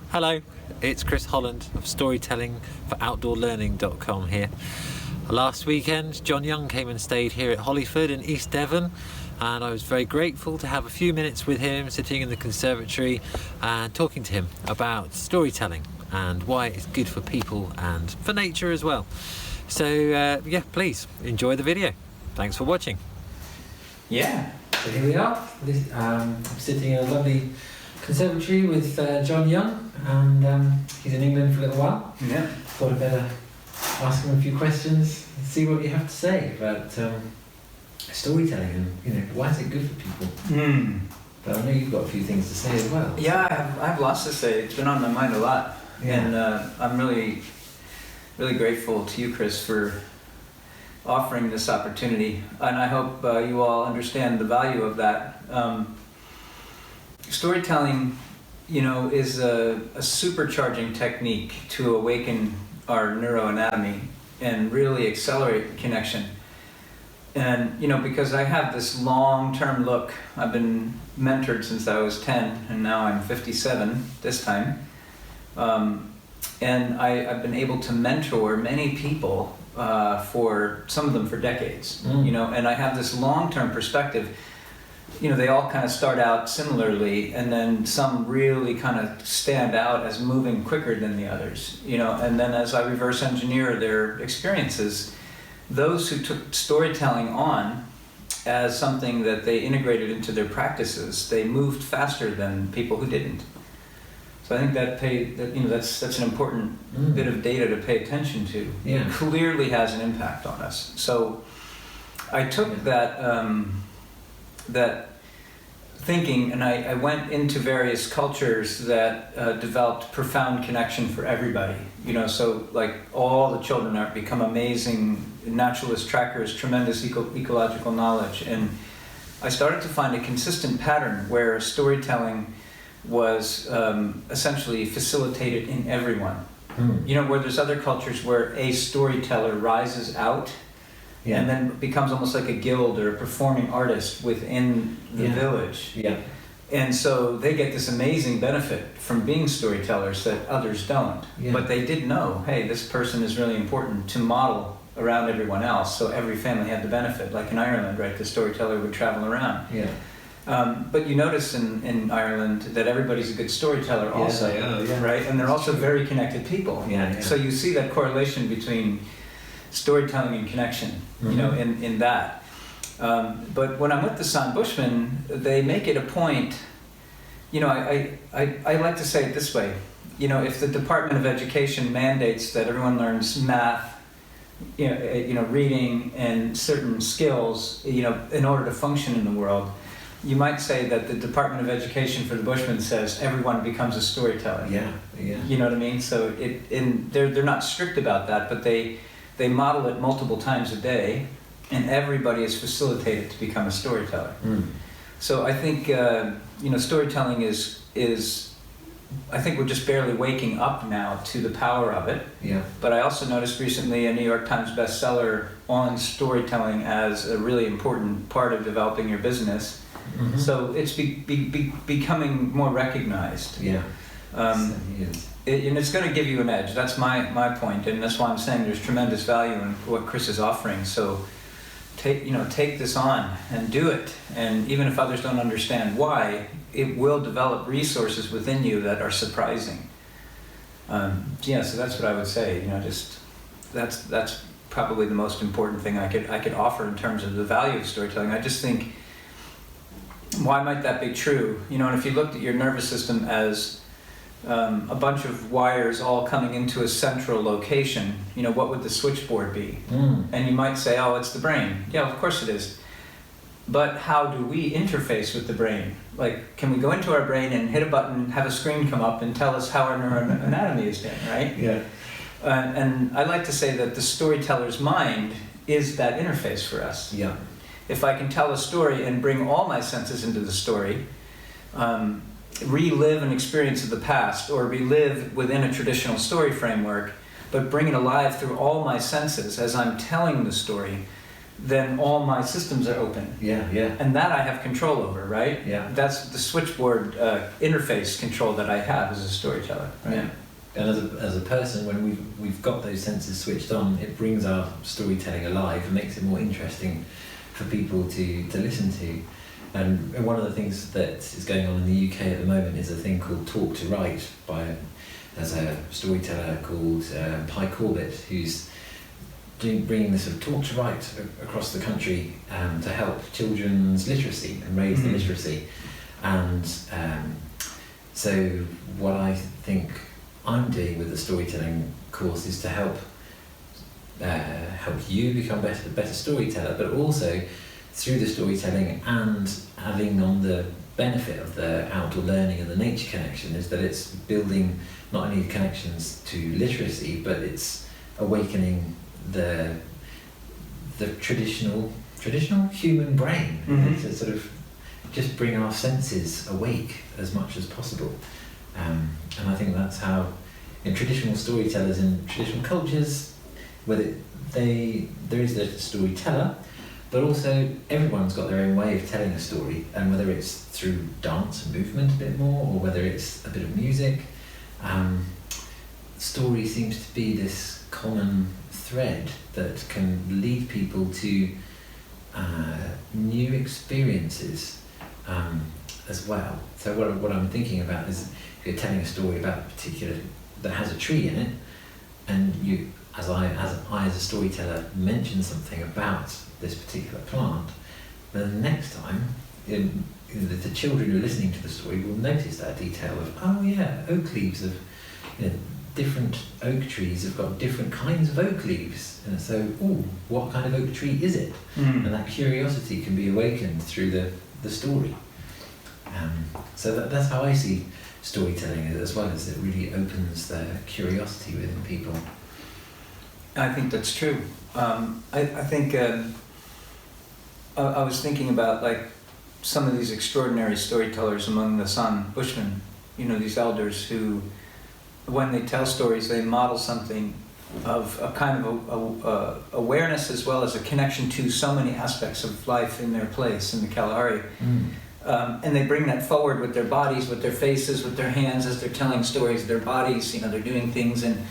Hello, it's Chris Holland of Storytelling for OutdoorLearning.com here. Last weekend, Jon Young came and stayed here at Hollyford in East Devon, and I was very grateful to have a few minutes with him sitting in the conservatory and talking to him about storytelling and why it's good for people and for nature as well. So yeah, please enjoy the video. Thanks for watching. Yeah. So here we are. I'm sitting in a lovely conservatory with Jon Young, and he's in England for a little while. Yeah. Thought I'd better ask him a few questions and see what you have to say about storytelling and why is it good for people. But I know you've got a few things to say as well. Yeah, I have lots to say. It's been on my mind a lot, and I'm really grateful to you, Chris, for offering this opportunity, and I hope you all understand the value of that. Storytelling, is a supercharging technique to awaken our neuroanatomy and really accelerate connection. And, because I have this long-term look, I've been mentored since I was 10, and now I'm 57 this time. And I've been able to mentor many people, for some of them for decades, and I have this long-term perspective. They all kind of start out similarly, and then some really kind of stand out as moving quicker than the others, and then as I reverse engineer their experiences, those who took storytelling on as something that they integrated into their practices, they moved faster than people who didn't. So I think that's an important bit of data to pay attention to. Yeah. It clearly has an impact on us. So I took that thinking, and I went into various cultures that developed profound connection for everybody. So like all the children become amazing naturalist trackers, tremendous ecological knowledge, and I started to find a consistent pattern where storytelling was essentially facilitated in everyone. Where there's other cultures where a storyteller rises out and then becomes almost like a guild or a performing artist within the village. Yeah. And so they get this amazing benefit from being storytellers that others don't. Yeah. But they did know, hey, this person is really important to model around everyone else. So every family had the benefit. Like in Ireland, right, the storyteller would travel around. Yeah. But you notice in Ireland that everybody's a good storyteller also, right? And they're also very connected people. Yeah. So you see that correlation between storytelling and connection, in that. But when I'm with the San Bushmen, they make it a point, I like to say it this way, if the Department of Education mandates that everyone learns math, reading and certain skills, in order to function in the world, you might say that the Department of Education for the Bushmen says everyone becomes a storyteller. Yeah. You know what I mean? So they're not strict about that, but they model it multiple times a day, and everybody is facilitated to become a storyteller. So I think storytelling is I think we're just barely waking up now to the power of it. Yeah. But I also noticed recently a New York Times bestseller on storytelling as a really important part of developing your business. So it's becoming more recognized. Yeah. And it's going to give you an edge. That's my point, and that's why I'm saying there's tremendous value in what Chris is offering. So take this on and do it. And even if others don't understand why, it will develop resources within you that are surprising. So that's what I would say. That's probably the most important thing I could offer in terms of the value of storytelling. I just think, why might that be true? And if you looked at your nervous system as a bunch of wires all coming into a central location, what would the switchboard be? And you might say, oh, it's the brain. Yeah, of course it is. But how do we interface with the brain? Like, can we go into our brain and hit a button, have a screen come up and tell us how our neuroanatomy is doing, right? Yeah. And I like to say that the storyteller's mind is that interface for us. Yeah. If I can tell a story and bring all my senses into the story, relive an experience of the past or relive within a traditional story framework, but bring it alive through all my senses as I'm telling the story, then all my systems are open. Yeah, yeah. And that I have control over, right? Yeah. That's the switchboard interface control that I have as a storyteller, right? Yeah. And as a person, when we've got those senses switched on, it brings our storytelling alive and makes it more interesting for people to listen to. And one of the things that is going on in the UK at the moment is a thing called Talk to Write there's a storyteller called Pi Corbett, who's bringing this sort of Talk to Write across the country to help children's literacy and raise the literacy. And so what I think I'm doing with the storytelling course is to help you become a better storyteller, but also through the storytelling and adding on the benefit of the outdoor learning and the nature connection is that it's building not only connections to literacy, but it's awakening the traditional human brain to sort of just bring our senses awake as much as possible. And I think that's how, in traditional storytellers in traditional cultures, there is the storyteller, but also everyone's got their own way of telling a story, and whether it's through dance and movement a bit more, or whether it's a bit of music, story seems to be this common thread that can lead people to new experiences as well. So what I'm thinking about is, if you're telling a story about a particular that has a tree in it, and you, as a storyteller, mention something about this particular plant, then next time the children who are listening to the story will notice that detail of, oh yeah, oak leaves of, different oak trees have got different kinds of oak leaves, and so, what kind of oak tree is it? And that curiosity can be awakened through the story. So that's how I see storytelling as well, as it really opens the curiosity within people. I think that's true. I think I was thinking about like some of these extraordinary storytellers among the San Bushmen, these elders who, when they tell stories, they model something of a kind of awareness as well as a connection to so many aspects of life in their place in the Kalahari. And they bring that forward with their bodies, with their faces, with their hands as they're telling stories. Their bodies, they're doing things, and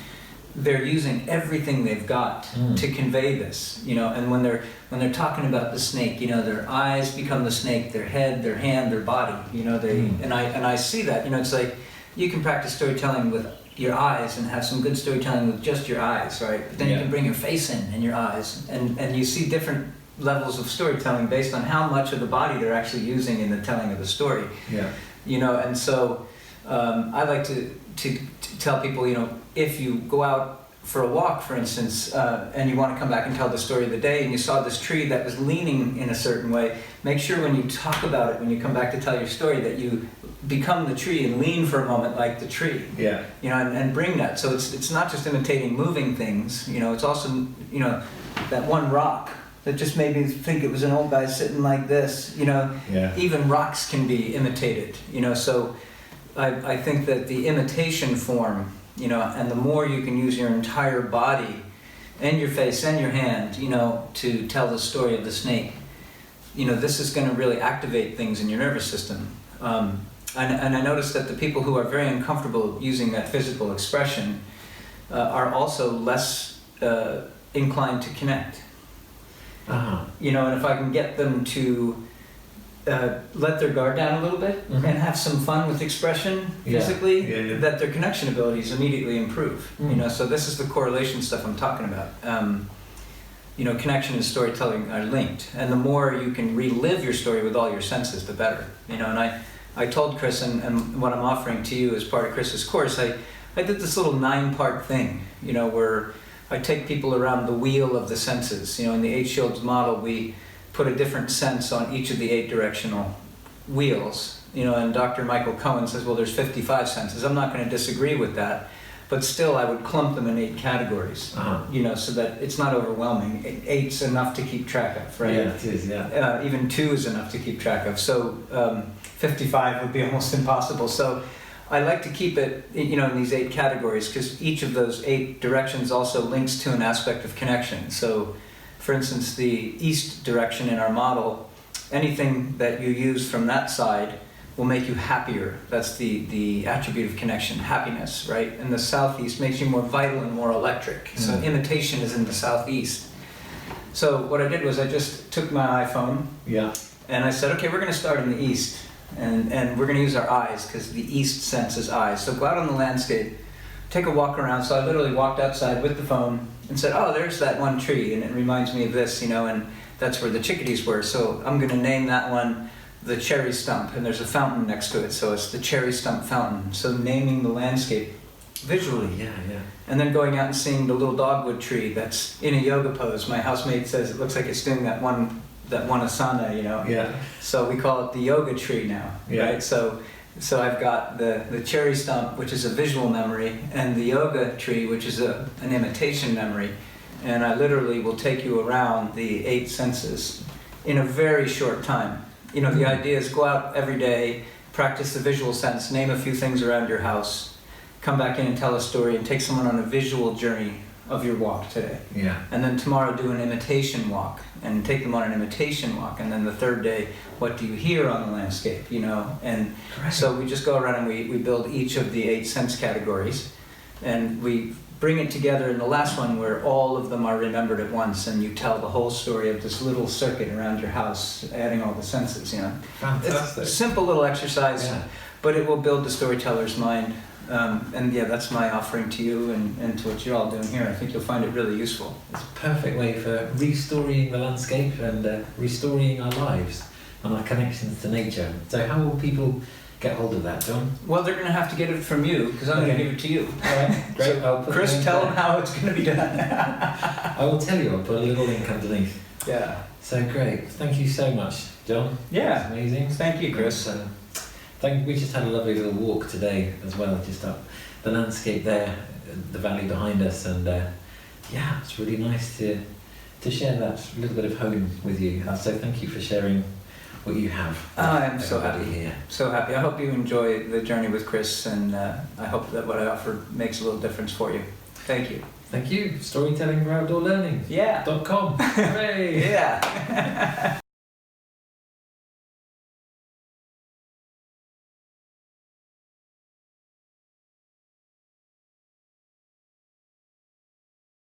they're using everything they've got to convey this. And when they're talking about the snake, their eyes become the snake, their head, their hand, their body. And I see that. It's like you can practice storytelling with your eyes and have some good storytelling with just your eyes, right? But then you can bring your face in and your eyes, and you see different levels of storytelling based on how much of the body they're actually using in the telling of the story. And so I like to tell people, if you go out for a walk, for instance, and you want to come back and tell the story of the day, and you saw this tree that was leaning in a certain way, make sure when you talk about it, when you come back to tell your story, that you become the tree and lean for a moment like the tree. And bring that. So it's not just imitating moving things, it's also, that one rock that just made me think it was an old guy sitting like this, Even rocks can be imitated, so I think that the imitation form, and the more you can use your entire body and your face and your hand, to tell the story of the snake, this is going to really activate things in your nervous system. And I noticed that the people who are very uncomfortable using that physical expression are also less inclined to connect. And if I can get them to let their guard down a little bit and have some fun with expression physically, that their connection abilities immediately improve. So this is the correlation stuff I'm talking about. Connection and storytelling are linked, and the more you can relive your story with all your senses, the better. And I told Chris, and what I'm offering to you as part of Chris's course, I did this little 9-part thing, where I take people around the wheel of the senses. In the 8 Shields model, we put a different sense on each of the 8 directional wheels. And Dr. Michael Cohen says, well, there's 55 senses. I'm not going to disagree with that, but still I would clump them in 8 categories, so that it's not overwhelming. 8's enough to keep track of, right? Yeah, it is, yeah. Even 2 is enough to keep track of. So 55 would be almost impossible. So I like to keep it, in these 8 categories, because each of those 8 directions also links to an aspect of connection. So for instance, the east direction in our model, anything that you use from that side will make you happier. That's the attribute of connection, happiness, right? And the southeast makes you more vital and more electric. So imitation is in the southeast. So what I did was I just took my iPhone and I said, okay, we're going to start in the east. And we're going to use our eyes because the east senses eyes. So go out on the landscape, take a walk around. So I literally walked outside with the phone and said, oh, there's that one tree, and it reminds me of this, you know, and that's where the chickadees were. So I'm going to name that one the cherry stump, and there's a fountain next to it, so it's the cherry stump fountain. So naming the landscape visually. And then going out and seeing the little dogwood tree that's in a yoga pose. My housemate says it looks like it's doing that one asana, you know. So we call it the yoga tree now, right? So I've got the cherry stump, which is a visual memory, and the yoga tree, which is an imitation memory. And I literally will take you around the 8 senses in a very short time. You know, the idea is go out every day, practice the visual sense, name a few things around your house, come back in and tell a story, and take someone on a visual journey of your walk today. And then tomorrow do an imitation walk, and take them on an imitation walk. And then the third day, what do you hear on the landscape, you know? And so we just go around and we build each of the 8 sense categories, and we bring it together in the last one where all of them are remembered at once, and you tell the whole story of this little circuit around your house, adding all the senses, you know. Fantastic. It's a simple little exercise, but it will build the storyteller's mind. And that's my offering to you and to what you're all doing here. I think you'll find it really useful. It's a perfect way for restoring the landscape and restoring our lives and our connections to nature. So how will people get hold of that, Jon? Well, they're going to have to get it from you, because I'm going to give it to you. All right, great. So Chris, tell them how it's going to be done. I will tell you. I'll put a little link underneath. So great. Thank you so much, Jon. It's amazing. Thank you, Chris. We just had a lovely little walk today as well, just up the landscape there, the valley behind us, and it's really nice to share that little bit of home with you. So thank you for sharing what you have. I'm so happy here. So happy. I hope you enjoy the journey with Chris, and I hope that what I offer makes a little difference for you. Thank you. Thank you. Storytelling for Outdoor Learning. .com. Hooray!